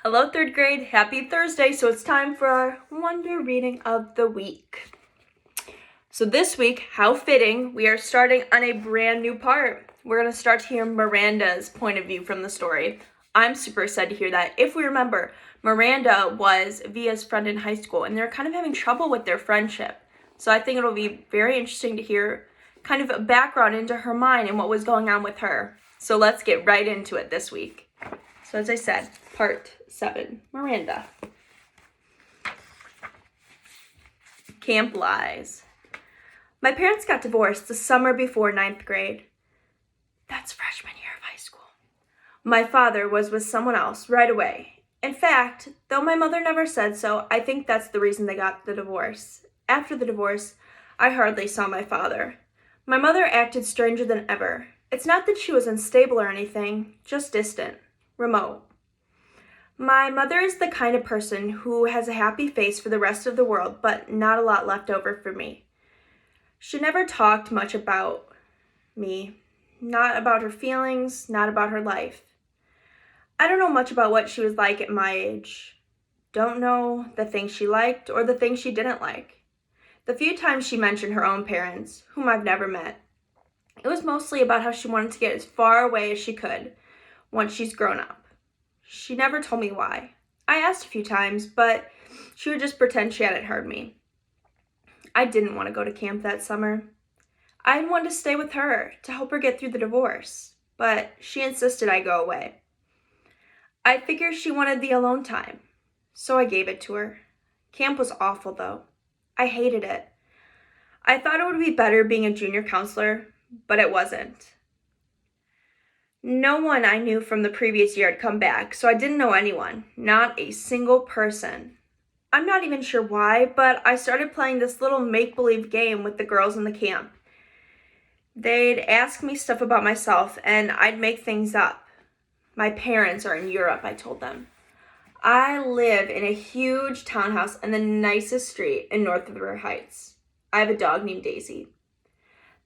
Hello, third grade. Happy Thursday. So it's time for our Wonder Reading of the Week. So this week, how fitting, we are starting on a brand new part. We're going to start to hear Miranda's point of view from the story. I'm super excited to hear that. If we remember, Miranda was Via's friend in high school, and they're kind of having trouble with their friendship. So I think it'll be very interesting to hear kind of a background into her mind and what was going on with her. So let's get right into it this week. So as I said, part 7, Miranda. Camp Lies. My parents got divorced the summer before 9th grade. That's freshman year of high school. My father was with someone else right away. In fact, though my mother never said so, I think that's the reason they got the divorce. After the divorce, I hardly saw my father. My mother acted stranger than ever. It's not that she was unstable or anything, just distant. Remote. My mother is the kind of person who has a happy face for the rest of the world, but not a lot left over for me. She never talked much about me, not about her feelings, not about her life. I don't know much about what she was like at my age. Don't know the things she liked or the things she didn't like. The few times she mentioned her own parents, whom I've never met, it was mostly about how she wanted to get as far away as she could once she's grown up. She never told me why. I asked a few times, but she would just pretend she hadn't heard me. I didn't want to go to camp that summer. I wanted to stay with her to help her get through the divorce, but she insisted I go away. I figured she wanted the alone time, so I gave it to her. Camp was awful, though. I hated it. I thought it would be better being a junior counselor, but it wasn't. No one I knew from the previous year had come back, so I didn't know anyone, not a single person. I'm not even sure why, but I started playing this little make-believe game with the girls in the camp. They'd ask me stuff about myself, and I'd make things up. My parents are in Europe, I told them. I live in a huge townhouse in the nicest street in North River Heights. I have a dog named Daisy.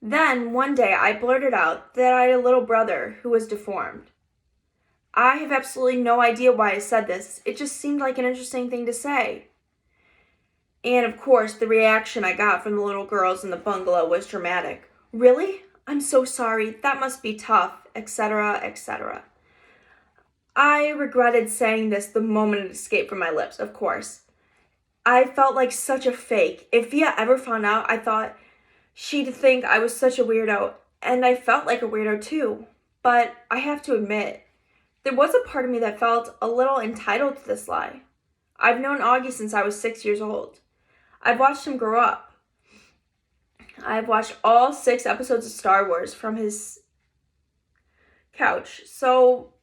Then, one day, I blurted out that I had a little brother who was deformed. I have absolutely no idea why I said this. It just seemed like an interesting thing to say. And, of course, the reaction I got from the little girls in the bungalow was dramatic. Really? I'm so sorry. That must be tough, etc., etc. I regretted saying this the moment it escaped from my lips, of course. I felt like such a fake. If Via ever found out, I thought she'd think I was such a weirdo, and I felt like a weirdo too. But I have to admit, there was a part of me that felt a little entitled to this lie. I've known Augie since I was 6 years old. I've watched him grow up. I've watched all 6 episodes of Star Wars from his couch, so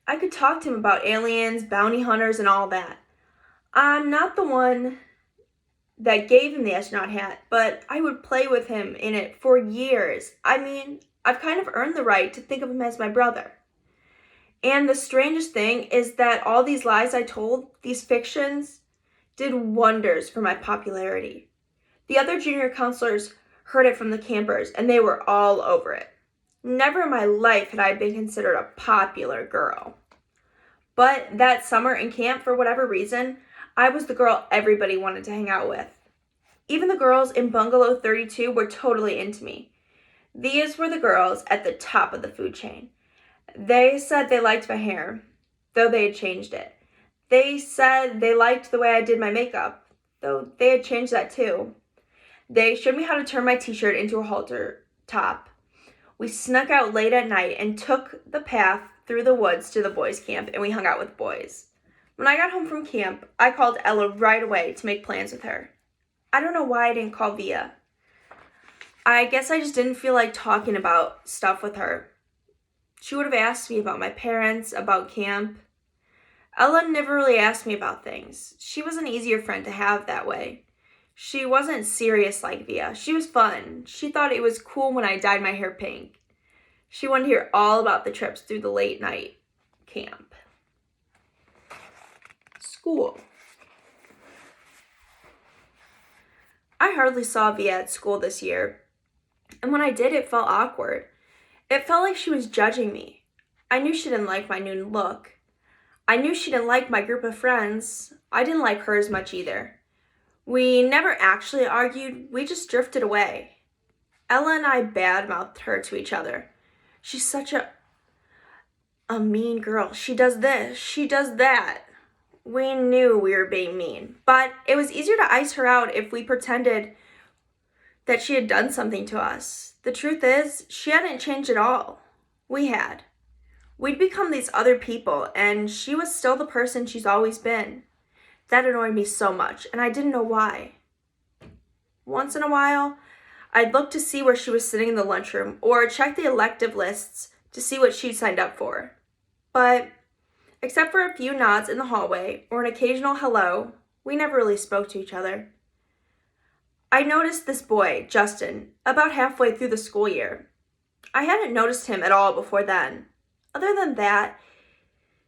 I could talk to him about aliens, bounty hunters, and all that. I'm not the one that gave him the astronaut hat, but I would play with him in it for years. I mean, I've kind of earned the right to think of him as my brother. And the strangest thing is that all these lies I told, these fictions, did wonders for my popularity. The other junior counselors heard it from the campers, and they were all over it. Never in my life had I been considered a popular girl. But that summer in camp, for whatever reason, I was the girl everybody wanted to hang out with. Even the girls in Bungalow 32 were totally into me. These were the girls at the top of the food chain. They said they liked my hair, though they had changed it. They said they liked the way I did my makeup, though they had changed that too. They showed me how to turn my t-shirt into a halter top. We snuck out late at night and took the path through the woods to the boys' camp, and we hung out with boys. When I got home from camp, I called Ella right away to make plans with her. I don't know why I didn't call Via. I guess I just didn't feel like talking about stuff with her. She would have asked me about my parents, about camp. Ella never really asked me about things. She was an easier friend to have that way. She wasn't serious like Via. She was fun. She thought it was cool when I dyed my hair pink. She wanted to hear all about the trips through the late night camp. School. I hardly saw Via at school this year, and when I did, it felt awkward. It felt like she was judging me. I knew she didn't like my new look. I knew she didn't like my group of friends. I didn't like hers much either. We never actually argued, we just drifted away. Ella and I badmouthed her to each other. She's such a mean girl. She does this, she does that. We knew we were being mean, but it was easier to ice her out if we pretended that she had done something to us. The truth is, she hadn't changed at all. We had. We'd become these other people, and she was still the person she's always been. That annoyed me so much, and I didn't know why. Once in a while, I'd look to see where she was sitting in the lunchroom, or check the elective lists to see what she'd signed up for. But except for a few nods in the hallway or an occasional hello, we never really spoke to each other. I noticed this boy, Justin, about halfway through the school year. I hadn't noticed him at all before then. Other than that,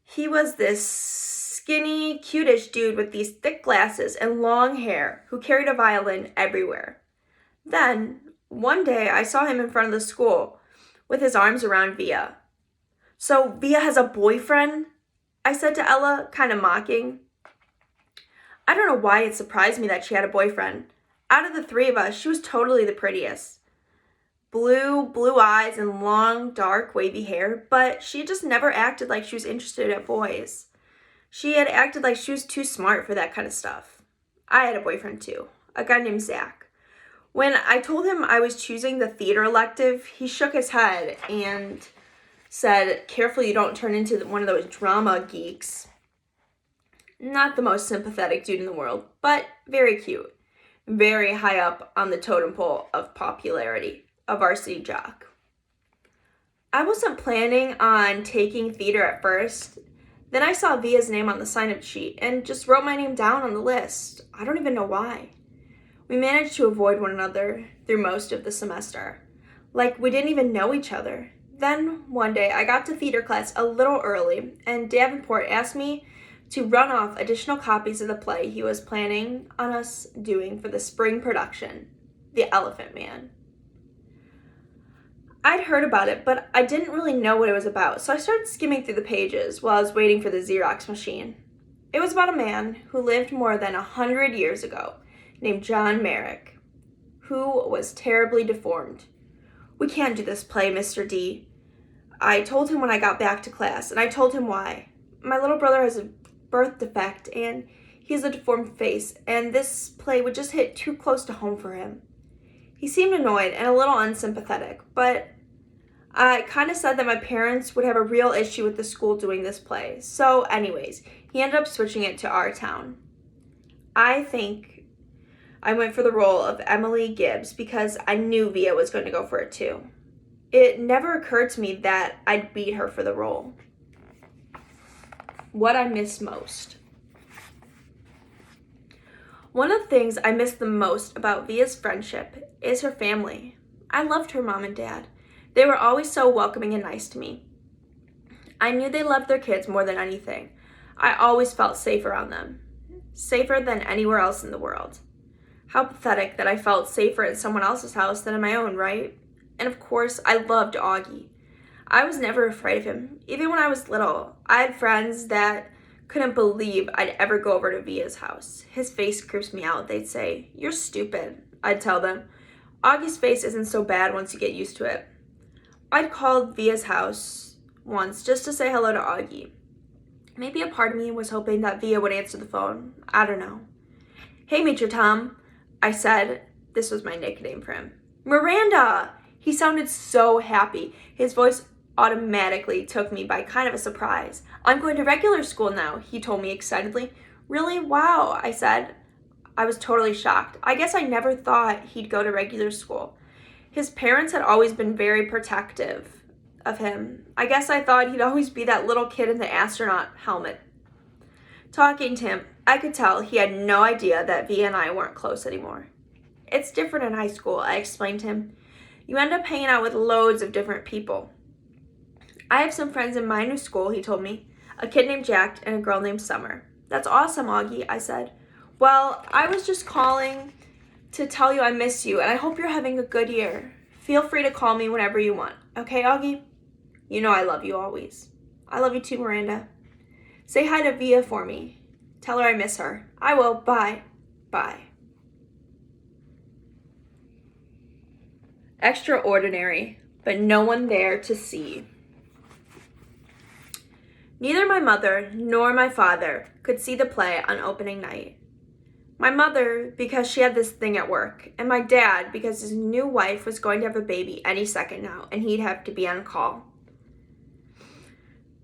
he was this skinny, cutish dude with these thick glasses and long hair who carried a violin everywhere. Then, one day, I saw him in front of the school with his arms around Via. "So, Via has a boyfriend?" I said to Ella, kind of mocking. I don't know why it surprised me that she had a boyfriend. Out of the three of us, she was totally the prettiest. Blue eyes and long, dark, wavy hair, but she had just never acted like she was interested in boys. She had acted like she was too smart for that kind of stuff. I had a boyfriend too, a guy named Zach. When I told him I was choosing the theater elective, he shook his head and said, "Careful you don't turn into one of those drama geeks." Not the most sympathetic dude in the world, but very cute. Very high up on the totem pole of popularity, a varsity jock. I wasn't planning on taking theater at first. Then I saw Via's name on the sign-up sheet and just wrote my name down on the list. I don't even know why. We managed to avoid one another through most of the semester. Like we didn't even know each other. Then one day I got to theater class a little early and Davenport asked me to run off additional copies of the play he was planning on us doing for the spring production, The Elephant Man. I'd heard about it, but I didn't really know what it was about, so I started skimming through the pages while I was waiting for the Xerox machine. It was about a man who lived more than 100 years ago, named John Merrick, who was terribly deformed. "We can't do this play, Mr. D." I told him when I got back to class, and I told him why. My little brother has a birth defect, and he has a deformed face, and this play would just hit too close to home for him. He seemed annoyed and a little unsympathetic, but I kind of said that my parents would have a real issue with the school doing this play. So anyways, he ended up switching it to our town. I think I went for the role of Emily Gibbs because I knew Via was going to go for it too. It never occurred to me that I'd beat her for the role. What I miss most. One of the things I miss the most about Via's friendship is her family. I loved her mom and dad. They were always so welcoming and nice to me. I knew they loved their kids more than anything. I always felt safe around them. Safer than anywhere else in the world. How pathetic that I felt safer in someone else's house than in my own, right? And of course, I loved Augie. I was never afraid of him, even when I was little. I had friends that couldn't believe I'd ever go over to Via's house. His face creeps me out. They'd say, "You're stupid." I'd tell them, "Augie's face isn't so bad once you get used to it." I'd called Via's house once just to say hello to Augie. Maybe a part of me was hoping that Via would answer the phone. I don't know. "Hey, Major Tom," I said. This was my nickname for him. "Miranda!" He sounded so happy. His voice automatically took me by kind of a surprise. "I'm going to regular school now," he told me excitedly. "Really? Wow," I said. I was totally shocked. I guess I never thought he'd go to regular school. His parents had always been very protective of him. I guess I thought he'd always be that little kid in the astronaut helmet. Talking to him, I could tell he had no idea that Via and I weren't close anymore. "It's different in high school," I explained to him. "You end up hanging out with loads of different people." "I have some friends in my new school," he told me. "A kid named Jack and a girl named Summer." "That's awesome, Augie," I said. "Well, I was just calling to tell you I miss you, and I hope you're having a good year. Feel free to call me whenever you want. Okay, Augie? You know I love you always." "I love you too, Miranda." Say hi to Via for me. Tell her I miss her. I will. Bye. Bye. Extraordinary, but no one there to see. Neither my mother nor my father could see the play on opening night. My mother, because she had this thing at work, and my dad, because his new wife was going to have a baby any second now, and he'd have to be on call.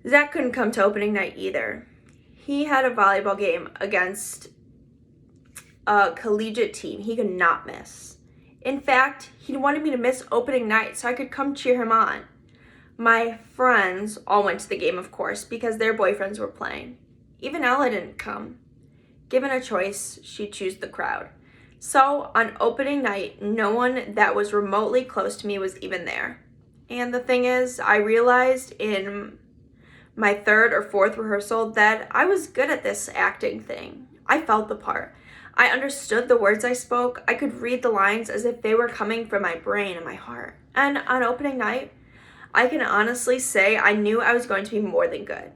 Zach couldn't come to opening night either. He had a volleyball game against a collegiate team he could not miss. In fact, he wanted me to miss opening night so I could come cheer him on. My friends all went to the game, of course, because their boyfriends were playing. Even Ella didn't come. Given a choice, she'd choose the crowd. So, on opening night, no one that was remotely close to me was even there. And the thing is, I realized in my third or fourth rehearsal that I was good at this acting thing. I felt the part. I understood the words I spoke. I could read the lines as if they were coming from my brain and my heart. And on opening night, I can honestly say I knew I was going to be more than good.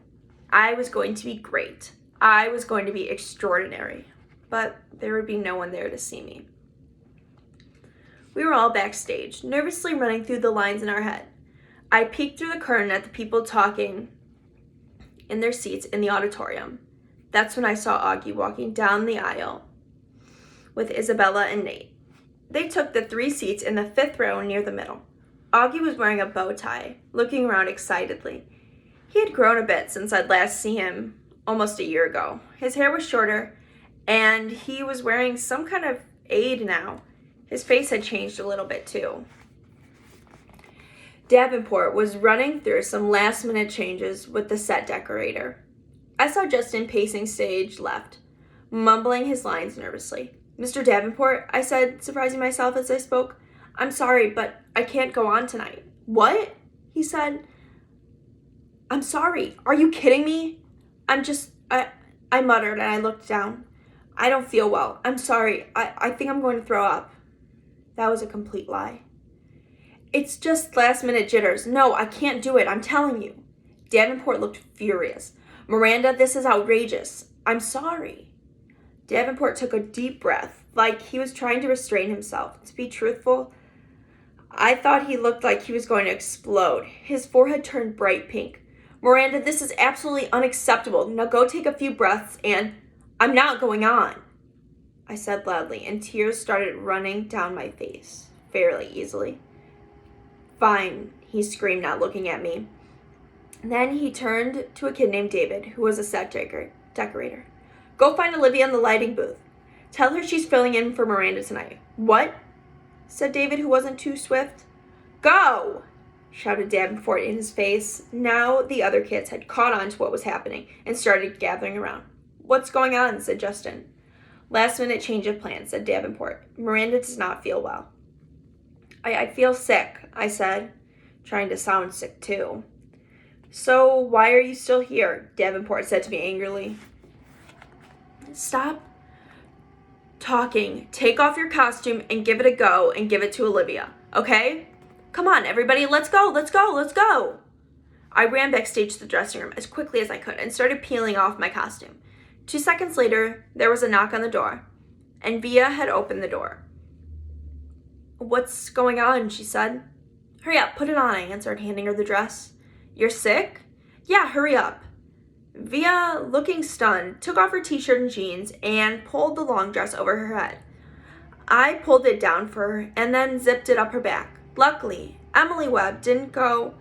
I was going to be great. I was going to be extraordinary. But there would be no one there to see me. We were all backstage, nervously running through the lines in our head. I peeked through the curtain at the people talking in their seats in the auditorium. That's when I saw Augie walking down the aisle with Isabella and Nate. They took the 3 seats in the 5th row near the middle. Augie was wearing a bow tie, looking around excitedly. He had grown a bit since I'd last seen him almost a year ago. His hair was shorter, and he was wearing some kind of aid now. His face had changed a little bit too. Davenport was running through some last-minute changes with the set decorator. I saw Justin pacing stage left, mumbling his lines nervously. "Mr. Davenport," I said, surprising myself as I spoke, "I'm sorry, but I can't go on tonight." "What?" he said. "I'm sorry. Are you kidding me?" I muttered and I looked down. "I don't feel well. I'm sorry. I think I'm going to throw up." That was a complete lie. "It's just last-minute jitters. No, I can't do it. I'm telling you." Davenport looked furious. "Miranda, this is outrageous. I'm sorry." Davenport took a deep breath, like he was trying to restrain himself. To be truthful, I thought he looked like he was going to explode. His forehead turned bright pink. "Miranda, this is absolutely unacceptable. Now go take a few breaths and..." "I'm not going on," I said loudly, and tears started running down my face, fairly easily. "Fine," he screamed, not looking at me. Then he turned to a kid named David, who was a set decorator. "Go find Olivia in the lighting booth. Tell her she's filling in for Miranda tonight." "What?" said David, who wasn't too swift. "Go!" shouted Davenport in his face. Now the other kids had caught on to what was happening and started gathering around. "What's going on?" said Justin. "Last-minute change of plans," said Davenport. "Miranda does not feel well." I feel sick," I said, trying to sound sick too. "So why are you still here?" Davenport said to me angrily. "Stop talking. Take off your costume and give it a go and give it to Olivia, okay? Come on, everybody, let's go, let's go, let's go." I ran backstage to the dressing room as quickly as I could and started peeling off my costume. 2 seconds later, there was a knock on the door, and Via had opened the door. "What's going on?" she said. "Hurry up, put it on," I answered, handing her the dress. "You're sick?" "Yeah, hurry up." Via, looking stunned, took off her t-shirt and jeans and pulled the long dress over her head. I pulled it down for her and then zipped it up her back. Luckily, Emily Webb didn't go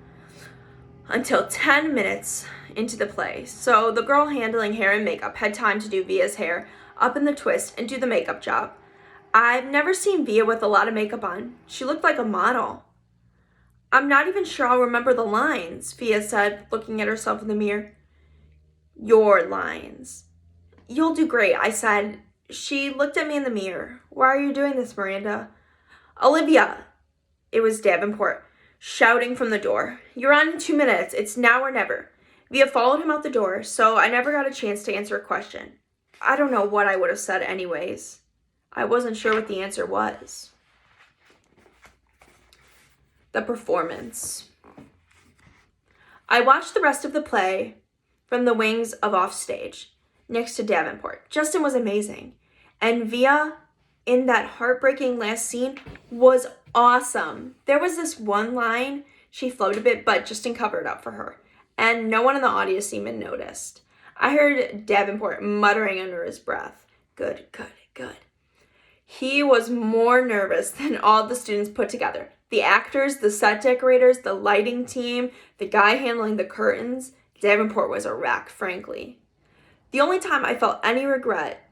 until 10 minutes into the play, so the girl handling hair and makeup had time to do Via's hair up in the twist and do the makeup job. I've never seen Via with a lot of makeup on. She looked like a model. "I'm not even sure I'll remember the lines," Via said, looking at herself in the mirror. "Your lines." "You'll do great," I said. She looked at me in the mirror. "Why are you doing this, Miranda?" "Olivia!" It was Davenport, shouting from the door. "You're on in 2 minutes. It's now or never." Via followed him out the door, so I never got a chance to answer a question. I don't know what I would have said anyways. I wasn't sure what the answer was. The performance. I watched the rest of the play from the wings of offstage next to Davenport. Justin was amazing. And Via, in that heartbreaking last scene, was awesome. There was this one line, she floated a bit, but Justin covered up for her. And no one in the audience even noticed. I heard Davenport muttering under his breath, "Good, good, good." He was more nervous than all the students put together. The actors, the set decorators, the lighting team, the guy handling the curtains. Davenport was a wreck, frankly. The only time I felt any regret,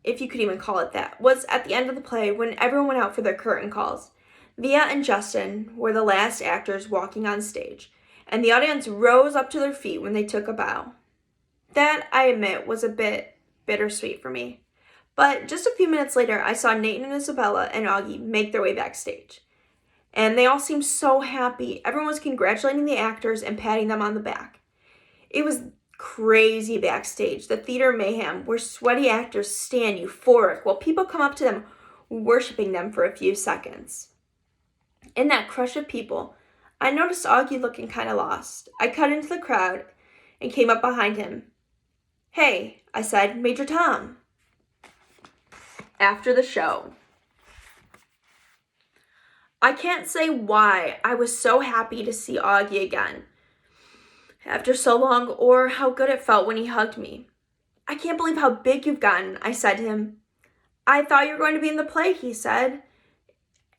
if you could even call it that, was at the end of the play when everyone went out for their curtain calls. Via and Justin were the last actors walking on stage, and the audience rose up to their feet when they took a bow. That, I admit, was a bit bittersweet for me. But just a few minutes later, I saw Nate and Isabella and Augie make their way backstage. And they all seemed so happy. Everyone was congratulating the actors and patting them on the back. It was crazy backstage, the theater mayhem, where sweaty actors stand euphoric while people come up to them, worshiping them for a few seconds. In that crush of people, I noticed Augie looking kind of lost. I cut into the crowd and came up behind him. "Hey," I said, "Major Tom." After the show. I can't say why I was so happy to see Augie again after so long, or how good it felt when he hugged me. "I can't believe how big you've gotten," I said to him. "I thought you were going to be in the play," he said.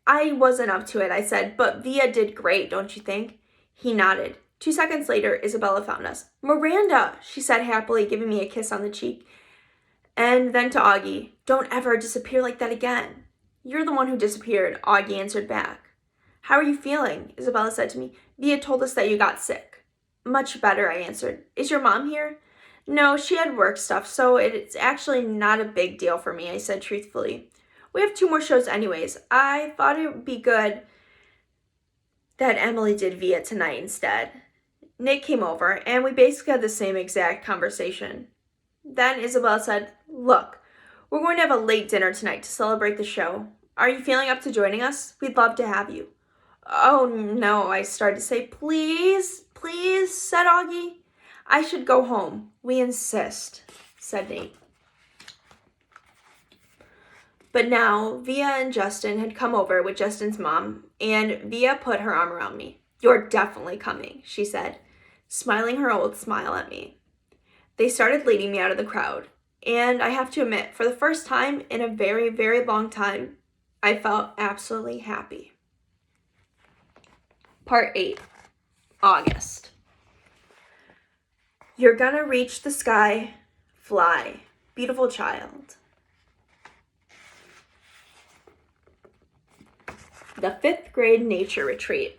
"I wasn't up to it," I said, "but Via did great, don't you think?" He nodded. 2 seconds later, Isabella found us. "Miranda," she said happily, giving me a kiss on the cheek. And then to Augie, "Don't ever disappear like that again." "You're the one who disappeared," Augie answered back. "How are you feeling?" Isabella said to me. "Via told us that you got sick." "Much better," I answered. "Is your mom here?" "No, she had work stuff, so it's actually not a big deal for me," I said truthfully. "We have 2 more shows anyways. I thought it would be good that Emily did Via tonight instead." Nick came over, and we basically had the same exact conversation. Then Isabella said, "Look, we're going to have a late dinner tonight to celebrate the show. Are you feeling up to joining us? We'd love to have you." "Oh, no," I started to say. "Please, please," said Augie. "I should go home. We insist," said Nate. But now Via and Justin had come over with Justin's mom, and Via put her arm around me. "You're definitely coming," she said, smiling her old smile at me. They started leading me out of the crowd, and I have to admit, for the first time in a very, very long time, I felt absolutely happy. Part 8, August. You're gonna reach the sky, fly, beautiful child. The 5th grade nature retreat.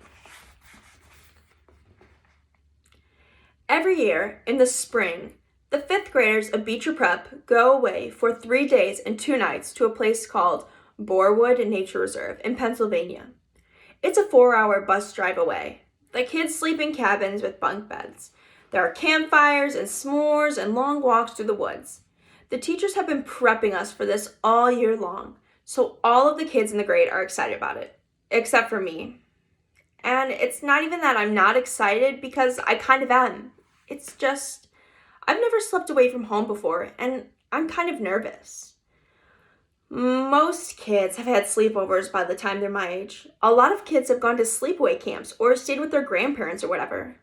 Every year in the spring, the 5th graders of Beecher Prep go away for 3 days and 2 nights to a place called Borewood Nature Reserve in Pennsylvania. It's a 4-hour bus drive away. The kids sleep in cabins with bunk beds. There are campfires and s'mores and long walks through the woods. The teachers have been prepping us for this all year long, so all of the kids in the grade are excited about it, except for me. And it's not even that I'm not excited, because I kind of am. It's just, I've never slept away from home before, and I'm kind of nervous. Most kids have had sleepovers by the time they're my age. A lot of kids have gone to sleepaway camps or stayed with their grandparents or whatever.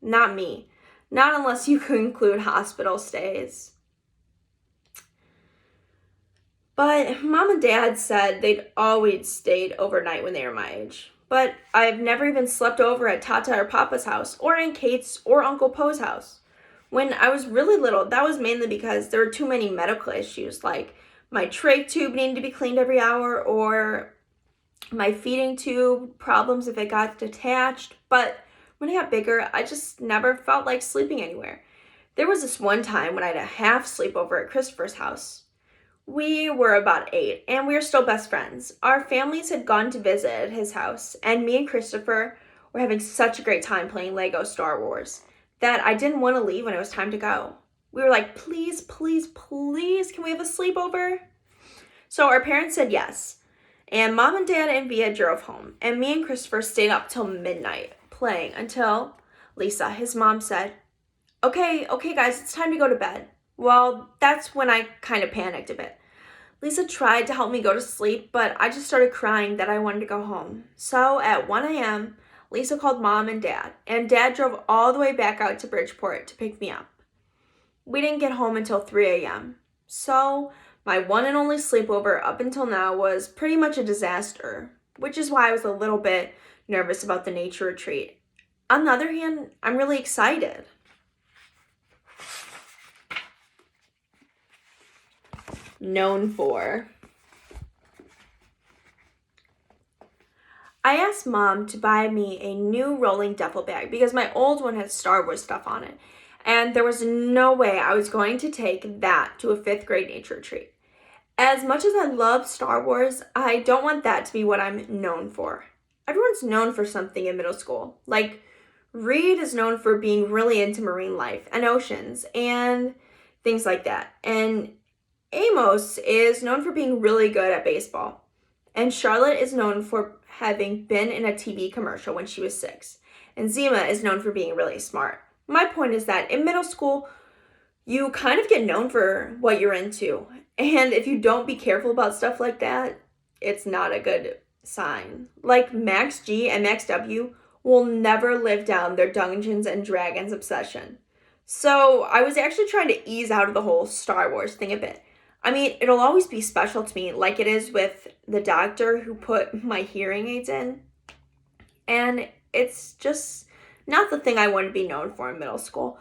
Not me. Not unless you could include hospital stays. But Mom and Dad said they'd always stayed overnight when they were my age. But I've never even slept over at Tata or Papa's house, or Aunt Kate's or Uncle Poe's house. When I was really little, that was mainly because there were too many medical issues, like my trach tube needed to be cleaned every hour, or my feeding tube problems if it got detached. But when I got bigger, I just never felt like sleeping anywhere. There was this one time when I had a half sleepover at Christopher's house. We were about 8, and we were still best friends. Our families had gone to visit at his house, and me and Christopher were having such a great time playing Lego Star Wars that I didn't want to leave when it was time to go. We were like, "Please, please, please, can we have a sleepover?" So our parents said yes, and Mom and Dad and Via drove home, and me and Christopher stayed up till midnight playing until Lisa, his mom, said, Okay, guys, it's time to go to bed. Well, that's when I kind of panicked a bit. Lisa tried to help me go to sleep, but I just started crying that I wanted to go home. So at 1 a.m., Lisa called mom and dad drove all the way back out to Bridgeport to pick me up. We didn't get home until 3 a.m. So my one and only sleepover up until now was pretty much a disaster, which is why I was a little bit nervous about the nature retreat. On the other hand, I'm really excited. Known for. I asked mom to buy me a new rolling duffel bag because my old one had Star Wars stuff on it. And there was no way I was going to take that to a fifth grade nature retreat. As much as I love Star Wars, I don't want that to be what I'm known for. Everyone's known for something in middle school. Like, Reed is known for being really into marine life and oceans and things like that. And Amos is known for being really good at baseball. And Charlotte is known for having been in a TV commercial when she was 6. And Zima is known for being really smart. My point is that in middle school, you kind of get known for what you're into. And if you don't be careful about stuff like that, it's not a good sign. Like Max G and Max W will never live down their Dungeons and Dragons obsession. So I was actually trying to ease out of the whole Star Wars thing a bit. I mean, it'll always be special to me, like it is with the doctor who put my hearing aids in. And it's just not the thing I want to be known for in middle school.